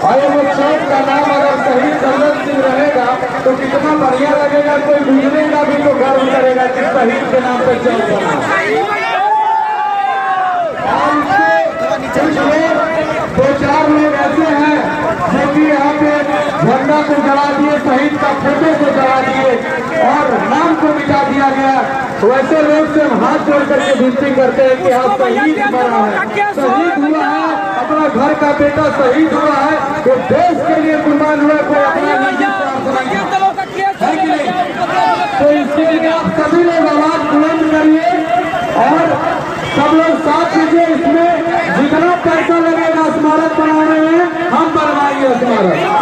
और वो चौक का नाम अगर शहीद दौलत सिंह रहेगा तो कितना बढ़िया लगेगा। कोई गुजरेगा भी तो गर्व करेगा कि शहीद के नाम पर चौक बना। कुछ लोग 2-4 लोग ऐसे हैं जो कि यहाँ पे झंडा को जला दिए, शहीद का फोटो को जला दिए और नाम को मिटा दिया गया। वैसे लोग से हम हाथ जोड़ करके विनती करते हैं कि हाँ, शहीद मरा है, शहीद हुआ है, अपना घर का बेटा शहीद हुआ है, वो देश के लिए कुर्बान हुआ, कोई अपना निजी प्रार्थना है कि नहीं। तो इसके लिए आप सभी लोग आवाज बुलंद करिए और सब लोग साथ दीजिए। इसमें जितना पैसा लगेगा स्मारक बनाने में हम बनवाएंगे स्मारक।